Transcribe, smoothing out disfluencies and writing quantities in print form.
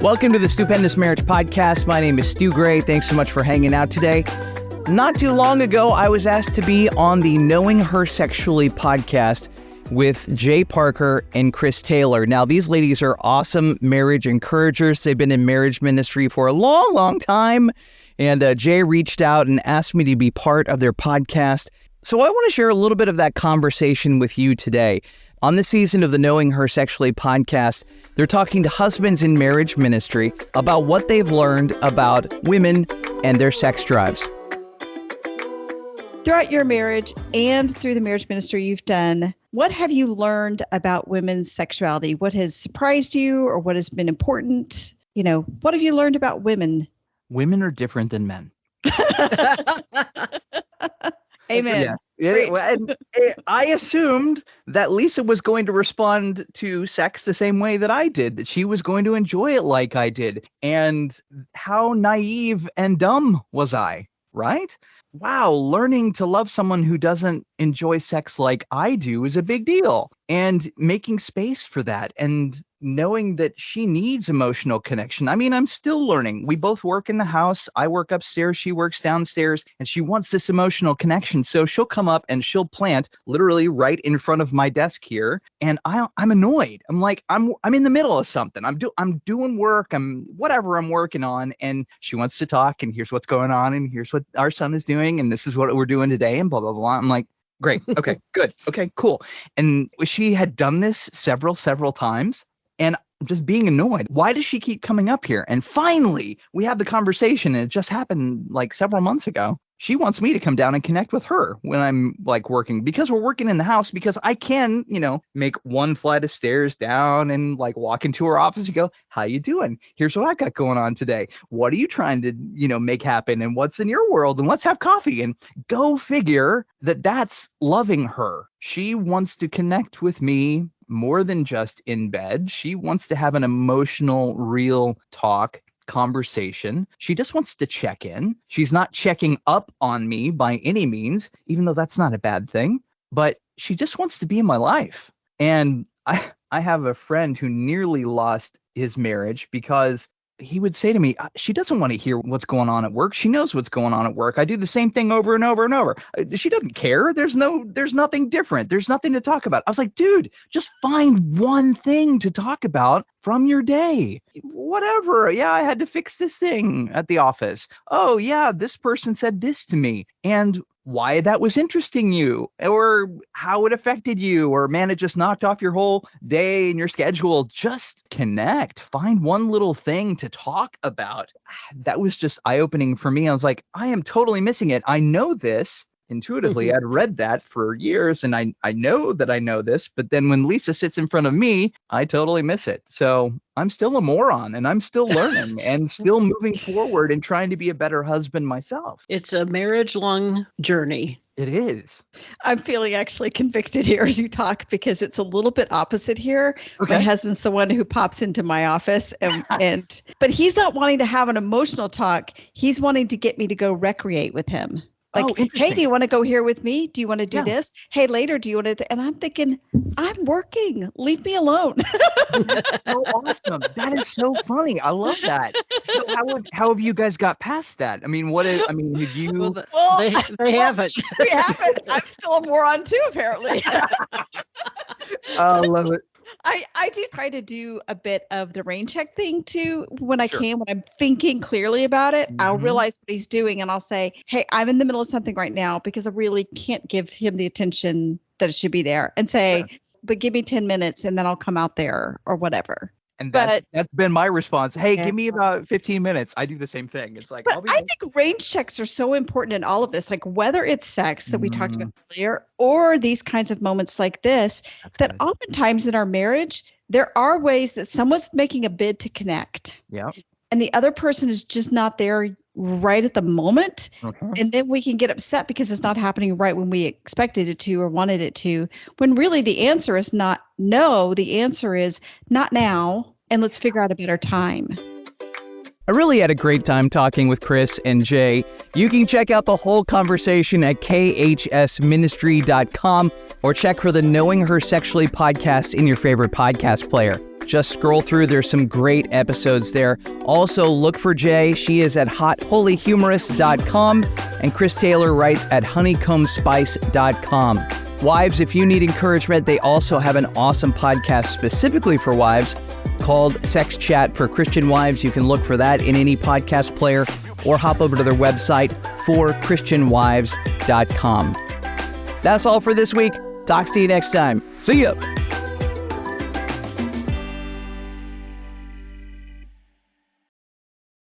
Welcome to the Stupendous Marriage Podcast. My name is Stu Gray. Thanks so much for hanging out today. Not too long ago, I was asked to be on the Knowing Her Sexually podcast with Jay Parker and Chris Taylor. Now, these ladies are awesome marriage encouragers. They've been in marriage ministry for a long, long time. And Jay reached out and asked me to be part of their podcast. So I want to share a little bit of that conversation with you today. On this season of the Knowing Her Sexually podcast, they're talking to husbands in marriage ministry about what they've learned about women and their sex drives. Throughout your marriage and through the marriage ministry you've done, what have you learned about women's sexuality? What has surprised you or what has been important? What have you learned about women? Women are different than men. Amen. Yeah. I assumed that Lisa was going to respond to sex the same way that I did, that she was going to enjoy it like I did. And how naive and dumb was I, right? Wow, learning to love someone who doesn't enjoy sex like I do is a big deal. And making space for that and knowing that she needs emotional connection. I mean, I'm still learning. We both work in the house. I work upstairs. She works downstairs, and she wants this emotional connection. So she'll come up and she'll plant literally right in front of my desk here. And I'm annoyed. I'm like, I'm in the middle of something. I'm doing work. I'm working on. And she wants to talk. And here's what's going on. And here's what our son is doing. And this is what we're doing today. And blah, blah, blah. I'm like, great. Okay, good. Okay, cool. And she had done this several times. And I'm just being annoyed. Why does she keep coming up here? And finally, we have the conversation, and it just happened like several months ago. She wants me to come down and connect with her when I'm like working, because we're working in the house, because I can, make one flight of stairs down and like walk into her office and go, how you doing? Here's what I got going on today. What are you trying to, make happen? And what's in your world? And let's have coffee. And go figure that's loving her. She wants to connect with me more than just in bed. She wants to have an emotional, real conversation. She just wants to check in. She's not checking up on me by any means, even though that's not a bad thing, but she just wants to be in my life. And I have a friend who nearly lost his marriage because he would say to me, she doesn't want to hear what's going on at work. She knows what's going on at work. I do the same thing over and over and over. She doesn't care. There's nothing different. There's nothing to talk about. I was like, dude, just find one thing to talk about from your day. Whatever. Yeah, I had to fix this thing at the office. Oh yeah, this person said this to me. And why that was interesting you, or how it affected you, or man, it just knocked off your whole day and your schedule. Just connect. Find one little thing to talk about. That was just eye-opening for me. I was like, I am totally missing it. I know this intuitively. I'd read that for years, and I know that I know this, but then when Lisa sits in front of me, I totally miss it. So I'm still a moron, and I'm still learning and still moving forward and trying to be a better husband myself. It's a marriage-long journey. It is. I'm feeling actually convicted here as you talk, because it's a little bit opposite here. Okay. My husband's the one who pops into my office but he's not wanting to have an emotional talk. He's wanting to get me to go recreate with him. Like, hey, do you want to go here with me? Do you want to do this? Hey, later, do you want to? And I'm thinking, I'm working. Leave me alone. That's so awesome. That is so funny. I love that. So how have you guys got past that? Have you? They haven't. We haven't. I'm still a moron too, apparently. I love it. I do try to do a bit of the rain check thing too when I can, when I'm thinking clearly about it. I'll realize what he's doing and I'll say, hey, I'm in the middle of something right now, because I really can't give him the attention that it should be there, and say, but give me 10 minutes and then I'll come out there or whatever. And that's been my response. Hey, give me about 15 minutes. I do the same thing. It's like, I think range checks are so important in all of this, like whether it's sex that we talked about earlier, or these kinds of moments like this, that oftentimes in our marriage, there are ways that someone's making a bid to connect. Yeah. And the other person is just not there right at the moment. And then we can get upset because it's not happening right when we expected it to or wanted it to, when really the answer is not no. The answer is not now. And let's figure out a better time. I really had a great time talking with Chris and Jay. You can check out the whole conversation at khsministry.com or check for the Knowing Her Sexually podcast in your favorite podcast player. Just scroll through. There's some great episodes there. Also, look for Jay. She is at hotholyhumorous.com, and Chris Taylor writes at honeycombspice.com. Wives, if you need encouragement, they also have an awesome podcast specifically for wives called Sex Chat for Christian Wives. You can look for that in any podcast player or hop over to their website, forchristianwives.com. That's all for this week. Talk to you next time. See ya.